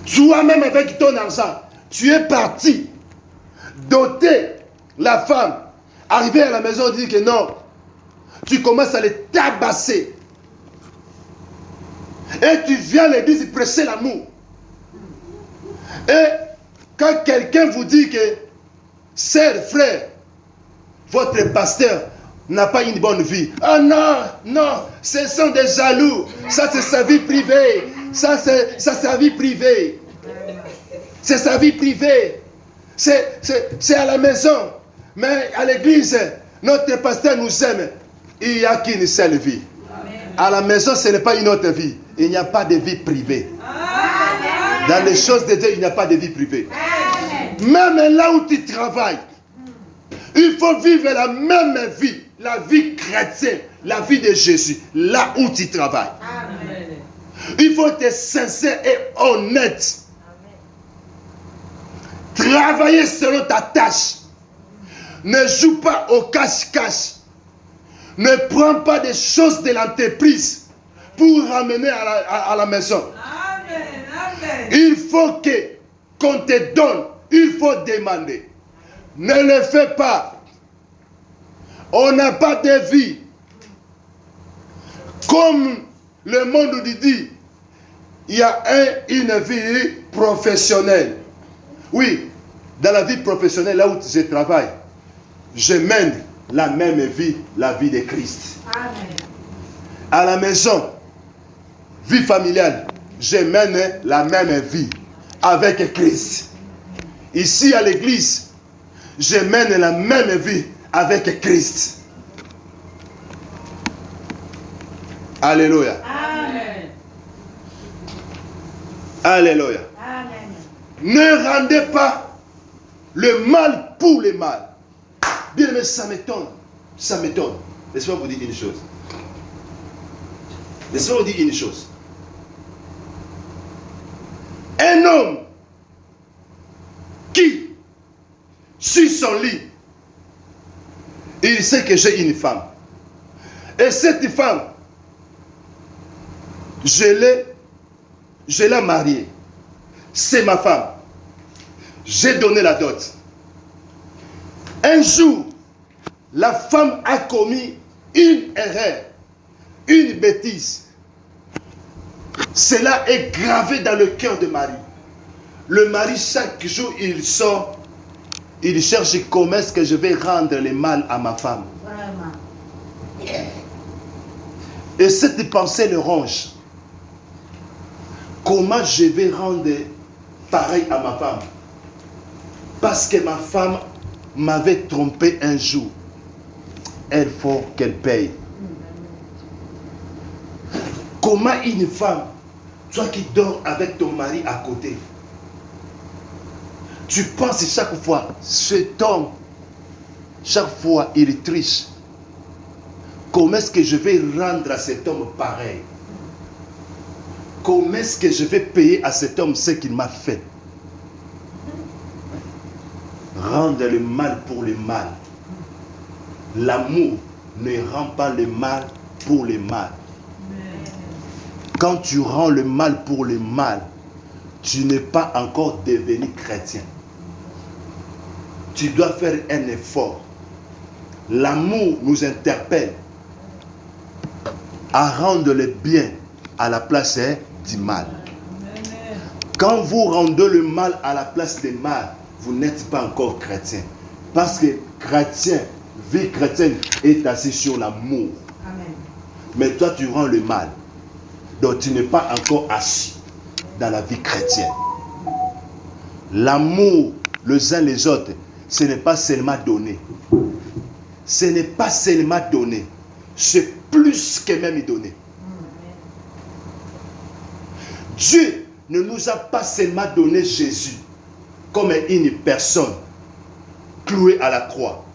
Toi-même avec ton argent, tu es parti doter la femme. Arrivé à la maison, dit que non. Tu commences à les tabasser. Et tu viens à l'église prêcher l'amour. Et quand quelqu'un vous dit que, sœur, frère, votre pasteur n'a pas une bonne vie. Ah non, non, ce sont des jaloux. Ça, c'est sa vie privée. Ça, c'est sa vie privée. C'est sa vie privée. C'est à la maison. Mais à l'église, notre pasteur nous aime. Il n'y a qu'une seule vie. À la maison, ce n'est pas une autre vie. Il n'y a pas de vie privée. Dans les choses de Dieu, il n'y a pas de vie privée. Même là où tu travailles, il faut vivre la même vie, la vie chrétienne, la vie de Jésus, là où tu travailles. Il faut être sincère et honnête. Travailler selon ta tâche. Ne joue pas au cache-cache. Ne prends pas des choses de l'entreprise pour ramener à la maison. Il faut qu'on te donne. Il faut demander. Ne le fais pas. On n'a pas de vie. Comme le monde nous dit, il y a une vie professionnelle. Oui, dans la vie professionnelle, là où je travaille, je mène la même vie, la vie de Christ. Amen. À la maison, vie familiale, je mène la même vie avec Christ. Ici à l'église, je mène la même vie avec Christ. Alléluia. Amen. Alléluia. Amen. Ne rendez pas le mal pour le mal. Bien aimé, ça m'étonne. Ça m'étonne. Laissez-moi vous dire une chose. Laissez-moi vous dire une chose. Un homme qui, sur son lit, il sait que j'ai une femme. Et cette femme, je l'ai mariée. C'est ma femme. J'ai donné la dot. Un jour, la femme a commis une erreur, une bêtise. Cela est gravé dans le cœur de Marie. Le mari, chaque jour, il sort, il cherche comment est-ce que je vais rendre le mal à ma femme. Vraiment. Et cette pensée le ronge. Comment je vais rendre pareil à ma femme? Parce que ma femme m'avait trompé un jour. Il faut qu'elle paye. Comment une femme, toi qui dors avec ton mari à côté, tu penses chaque fois, cet homme, chaque fois il triche. Comment est-ce que je vais rendre à cet homme pareil? Comment est-ce que je vais payer à cet homme ce qu'il m'a fait? Rendre le mal pour le mal. L'amour ne rend pas le mal pour le mal. Quand tu rends le mal pour le mal, tu n'es pas encore devenu chrétien. Tu dois faire un effort. L'amour nous interpelle à rendre le bien à la place du mal. Quand vous rendez le mal à la place du mal, vous n'êtes pas encore chrétien. Parce que chrétien, vie chrétienne est assise sur l'amour. Mais toi, tu rends le mal. Donc, tu n'es pas encore assis dans la vie chrétienne. L'amour, les uns les autres, ce n'est pas seulement donner. Ce n'est pas seulement donner. C'est plus que même donner. Dieu ne nous a pas seulement donné Jésus comme une personne clouée à la croix.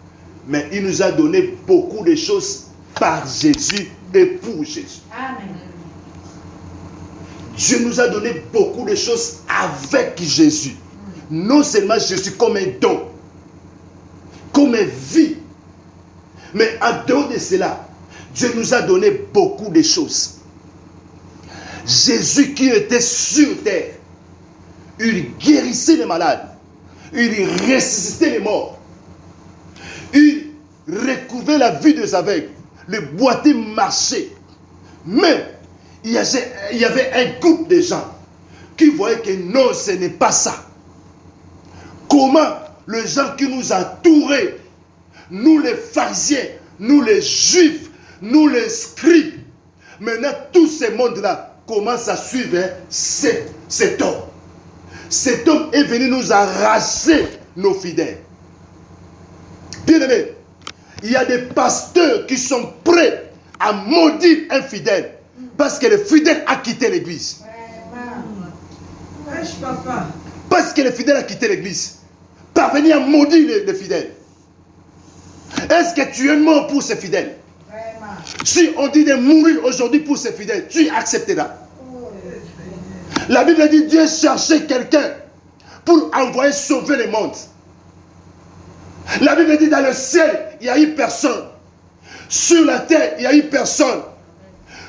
Mais il nous a donné beaucoup de choses par Jésus et pour Jésus. Amen. Dieu nous a donné beaucoup de choses avec Jésus. Non seulement Jésus comme un don, comme une vie. Mais en dehors de cela, Dieu nous a donné beaucoup de choses. Jésus qui était sur terre, il guérissait les malades, il ressuscitait les morts, il recouvrait la vie des aveugles, les boiteux marchaient. Mais il y avait un groupe de gens qui voyaient que non, ce n'est pas ça. Comment les gens qui nous entouraient, nous les pharisiens, nous les juifs, nous les scribes, maintenant tout ce monde-là commence à suivre cet homme. Cet homme est venu nous arracher nos fidèles. Bien aimé, il y a des pasteurs qui sont prêts à maudire un fidèle Parce que le fidèle a quitté l'église. Wesh, papa. Parce que le fidèle a quitté l'église. Parvenir à maudire les fidèles. Est-ce que tu es mort pour ces fidèles? Si on dit de mourir aujourd'hui pour ces fidèles, tu accepteras. La Bible dit Dieu cherchait quelqu'un pour envoyer sauver le monde. La Bible dit dans le ciel, il n'y a eu personne. Sur la terre, il n'y a eu personne.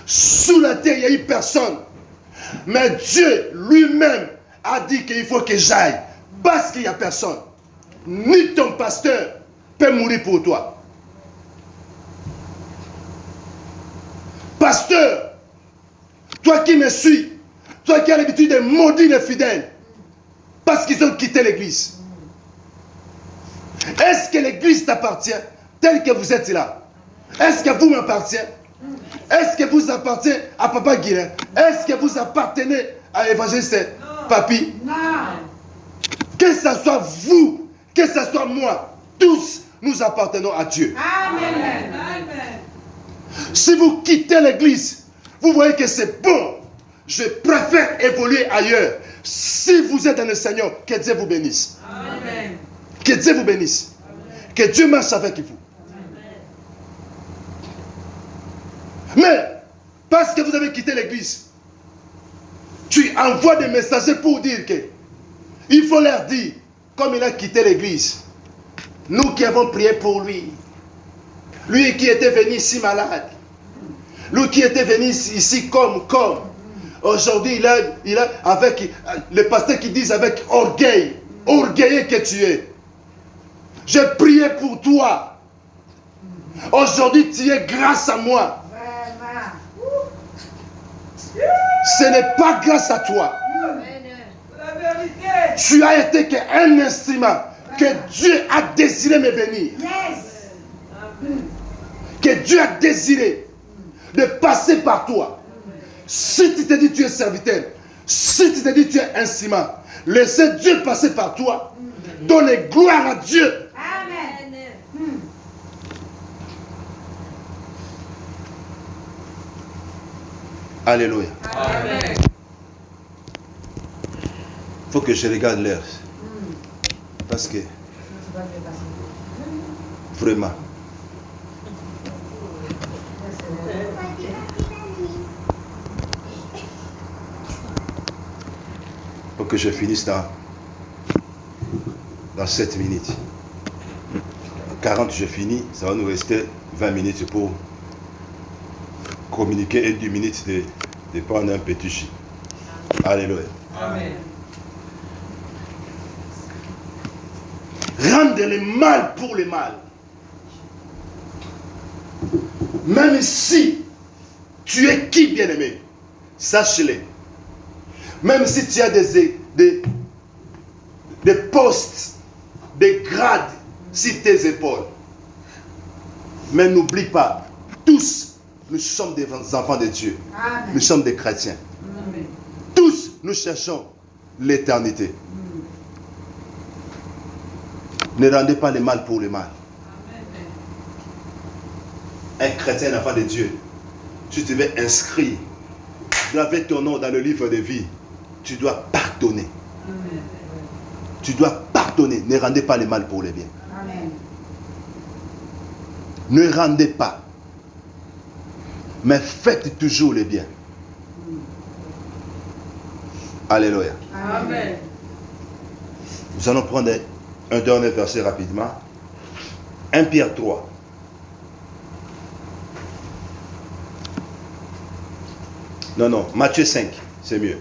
Sous la terre, il n'y a eu personne. Mais Dieu lui-même a dit qu'il faut que j'aille. Parce qu'il n'y a personne. Ni ton pasteur peut mourir pour toi. Pasteur, toi qui me suis, toi qui as l'habitude de maudire les fidèles, parce qu'ils ont quitté l'église. Est-ce que l'église t'appartient tel que vous êtes là? Est-ce que vous m'appartenez? Est-ce que vous appartenez à Papa Guilain? Est-ce que vous appartenez à l'évangéliste Papi? Non. Que ce soit vous, que ce soit moi, tous nous appartenons à Dieu. Amen. Amen. Si vous quittez l'église, vous voyez que c'est bon. Je préfère évoluer ailleurs. Si vous êtes dans le Seigneur, que Dieu vous bénisse. Amen. Que Dieu vous bénisse. Que Dieu marche avec vous. Mais, parce que vous avez quitté l'église, tu envoies des messagers pour dire que il faut leur dire, comme il a quitté l'église, nous qui avons prié pour lui, lui qui était venu ici malade, lui qui était venu ici comme, aujourd'hui il a avec les pasteurs qui disent avec orgueil, orgueilleux que tu es. J'ai prié pour toi. Aujourd'hui tu es grâce à moi. Ce n'est pas grâce à toi. La vérité. Tu as été qu'un instrument que Dieu a désiré me bénir. Yes. Que Dieu a désiré de passer par toi. Si tu te dis tu es serviteur, si tu te dis tu es instrument, laissez Dieu passer par toi. Donnez gloire à Dieu. Amen. Alléluia. Amen. Il faut que je regarde l'heure. Parce que, vraiment, il faut que je finisse dans 7 minutes. 40, je finis. Ça va nous rester 20 minutes pour communiquer et 10 minutes de prendre un petit jus. Alléluia. Amen. Rendre le mal pour le mal. Même si tu es qui, bien-aimé, sache-le. Même si tu as des postes, des grades sur tes épaules. Mais n'oublie pas, tous, nous sommes des enfants de Dieu. Amen. Nous sommes des chrétiens. Amen. Tous, nous cherchons l'éternité. Ne rendez pas le mal pour le mal. Un chrétien, un enfant de Dieu, si tu veux inscrire, graver ton nom dans le livre de vie, tu dois pardonner. Amen. Tu dois pardonner. Ne rendez pas le mal pour le bien. Amen. Ne rendez pas. Mais faites toujours le bien. Alléluia. Amen. Nous allons prendre un dernier verset rapidement. 1 Pierre 3. Non, Matthieu 5, c'est mieux.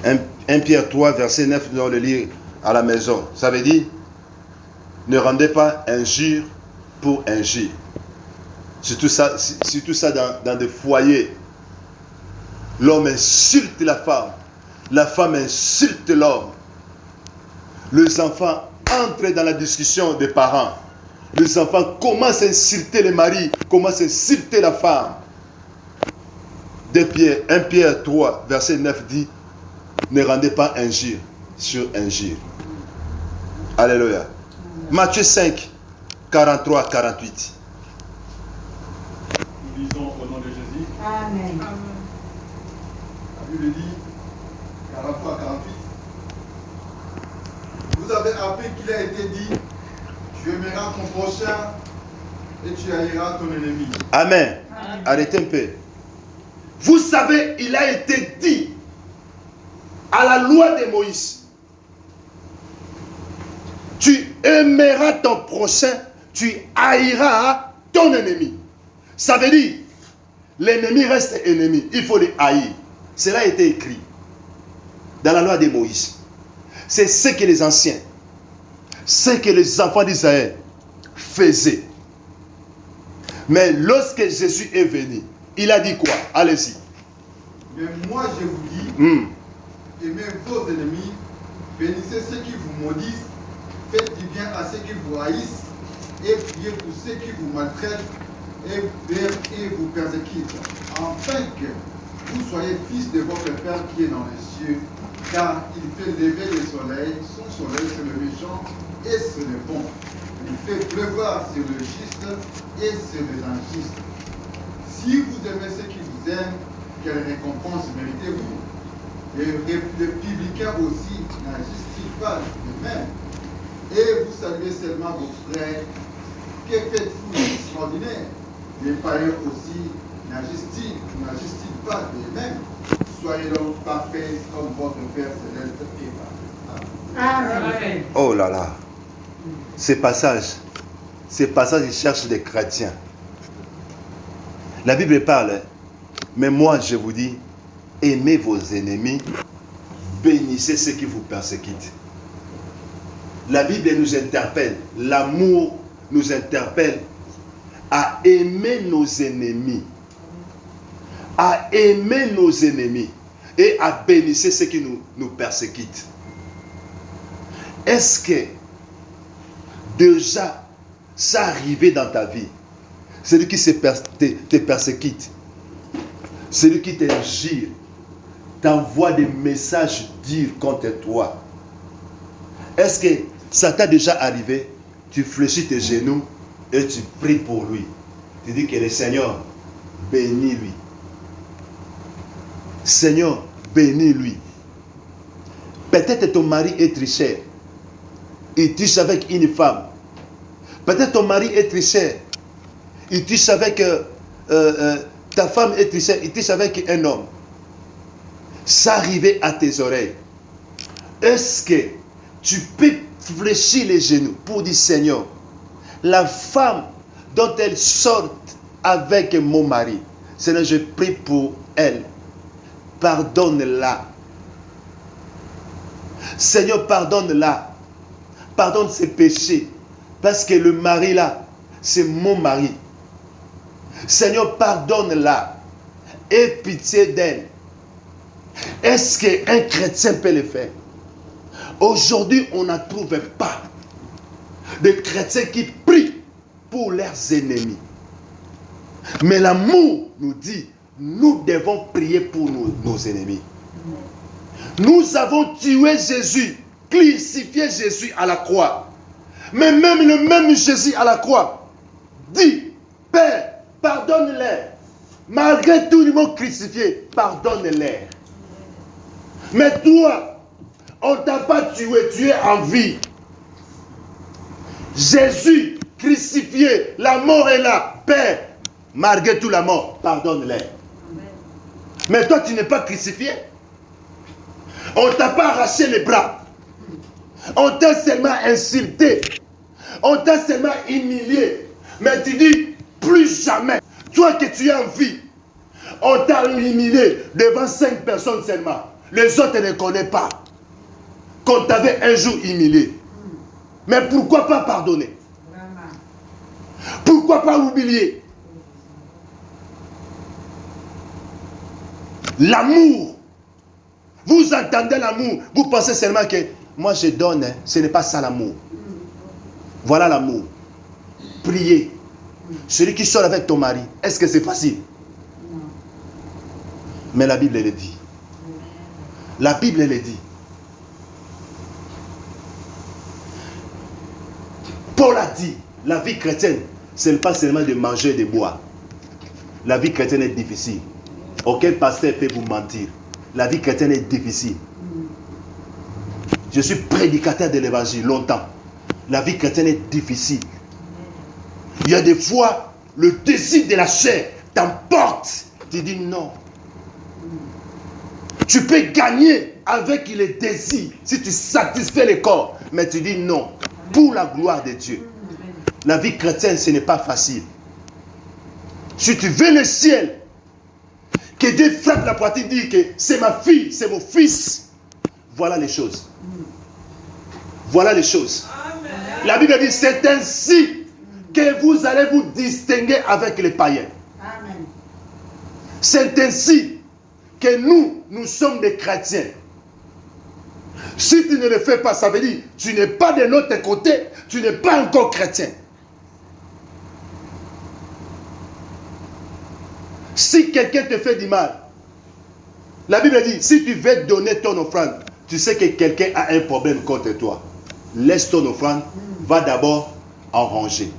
1 Pierre 3, verset 9, nous allons le lire à la maison. Ça veut dire, ne rendez pas injure pour injure. Surtout ça dans des foyers. L'homme insulte la femme insulte l'homme. Les enfants entrent dans la discussion des parents. Les enfants commencent à insulter le mari, commencent à insulter la femme. 1 Pierre 3, verset 9 dit, ne rendez pas injure sur injure. Alléluia. Matthieu 5, 43, 48. Nous lisons au nom de Jésus. Amen. La Bible dit, 43 à 48. Vous avez appris qu'il a été dit, tu aimeras ton prochain et tu haïras ton ennemi. Amen. Arrêtez un peu. Vous savez, il a été dit à la loi de Moïse, tu aimeras ton prochain, tu haïras ton ennemi. Ça veut dire, l'ennemi reste ennemi, il faut le haïr. Cela a été écrit dans la loi de Moïse. C'est ce que les anciens, ce que les enfants d'Israël faisaient. Mais lorsque Jésus est venu, il a dit quoi? Allez-y. Mais moi je vous dis, aimez vos ennemis, bénissez ceux qui vous maudissent, faites du bien à ceux qui vous haïssent, et priez pour ceux qui vous maltraitent et vous persécutent, afin que vous soyez fils de votre Père qui est dans les cieux, car il fait lever le soleil, son soleil sur le méchant et sur le bon. Il fait pleuvoir sur le juste et sur les injustes. Si vous aimez ceux qui vous aiment, quelle récompense méritez-vous? Les publicains aussi n'agissent-ils pas de même? Et vous saluez seulement vos frères. Que faites-vous d'extraordinaire? Les païens aussi n'agissent-ils pas de même? Soyez donc parfaits comme votre Père céleste est parfait. Amen. Oh là là. Ces passages, ils cherchent des chrétiens. La Bible parle, mais moi je vous dis, aimez vos ennemis, bénissez ceux qui vous persécutent. La Bible nous interpelle, l'amour nous interpelle à aimer nos ennemis. À aimer nos ennemis et à bénir ceux qui nous persécutent. Est-ce que déjà ça arrivé dans ta vie? Celui qui te persécute, celui qui t'injure, t'envoie des messages durs contre toi. Est-ce que ça t'a déjà arrivé? Tu fléchis tes genoux et tu pries pour lui. Tu dis que le Seigneur bénit lui. Seigneur, bénis-lui. Peut-être ton mari est tricheur. Il triche avec une femme. Peut-être ton mari est tricheur. Il triche avec ta femme est tricheur. Il triche avec un homme. Ça arrivait à tes oreilles. Est-ce que tu peux fléchir les genoux pour dire Seigneur, la femme dont elle sort avec mon mari, Seigneur, je prie pour elle. Pardonne-la. Seigneur, pardonne-la. Pardonne ses péchés. Parce que le mari là, c'est mon mari. Seigneur, pardonne-la. Aie pitié d'elle. Est-ce qu'un chrétien peut le faire? Aujourd'hui, on ne trouve pas de chrétiens qui prient pour leurs ennemis. Mais l'amour nous dit, nous devons prier pour nos ennemis. Nous avons tué Jésus, crucifié Jésus à la croix. Mais même le même Jésus à la croix dit, Père, pardonne-les. Malgré tout, ils m'ont crucifié, pardonne-les. Mais toi, on ne t'a pas tué, tu es en vie. Jésus crucifié, la mort est là. Père, malgré tout la mort, pardonne-les. Mais toi, tu n'es pas crucifié. On ne t'a pas arraché les bras. On t'a seulement insulté. On t'a seulement humilié. Mais tu dis, plus jamais. Toi que tu es en vie, on t'a humilié devant 5 personnes seulement. Les autres ne connaissent pas qu'on t'avait un jour humilié. Mais pourquoi pas pardonner? Pourquoi pas oublier? L'amour. Vous entendez l'amour. Vous pensez seulement que moi je donne. Hein. Ce n'est pas ça l'amour. Voilà l'amour. Prier. Celui qui sort avec ton mari, est-ce que c'est facile? Non. Mais la Bible, elle le dit. La Bible, elle le dit. Paul a dit, la vie chrétienne, ce n'est pas seulement de manger et de boire. La vie chrétienne est difficile. Aucun pasteur peut vous mentir. La vie chrétienne est difficile. Je suis prédicateur de l'évangile longtemps. La vie chrétienne est difficile. Il y a des fois, le désir de la chair t'emporte. Tu dis non. Tu peux gagner avec les désirs si tu satisfais le corps. Mais tu dis non. Pour la gloire de Dieu. La vie chrétienne, ce n'est pas facile. Si tu veux le ciel, que Dieu frappe la poitrine, dit que c'est ma fille, c'est mon fils. Voilà les choses. Voilà les choses. Amen. La Bible dit, c'est ainsi que vous allez vous distinguer avec les païens. Amen. C'est ainsi que nous sommes des chrétiens. Si tu ne le fais pas, ça veut dire, tu n'es pas de l'autre côté, tu n'es pas encore chrétien. Si quelqu'un te fait du mal, la Bible dit, si tu veux donner ton offrande, tu sais que quelqu'un a un problème contre toi. Laisse ton offrande, va d'abord en ranger.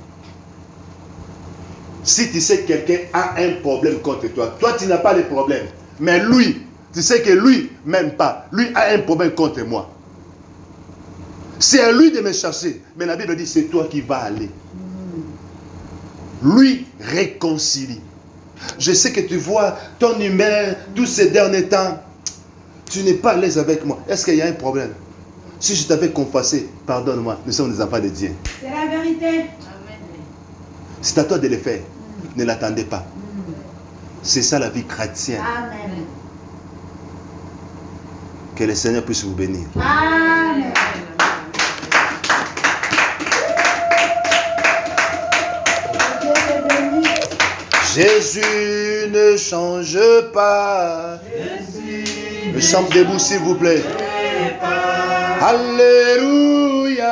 Si tu sais que quelqu'un a un problème contre toi, toi tu n'as pas de problème, mais lui, tu sais que lui, même pas, lui a un problème contre moi. C'est à lui de me chercher, mais la Bible dit, c'est toi qui vas aller. Lui réconcilie. Je sais que tu vois ton humeur tous ces derniers temps. Tu n'es pas à l'aise avec moi. Est-ce qu'il y a un problème? Si je t'avais confessé, pardonne-moi, nous sommes des enfants de Dieu. C'est la vérité. C'est à toi de le faire. Ne l'attendez pas. C'est ça la vie chrétienne. Amen. Que le Seigneur puisse vous bénir. Amen. Jésus ne change pas. Le chant debout s'il vous plaît. Alléluia.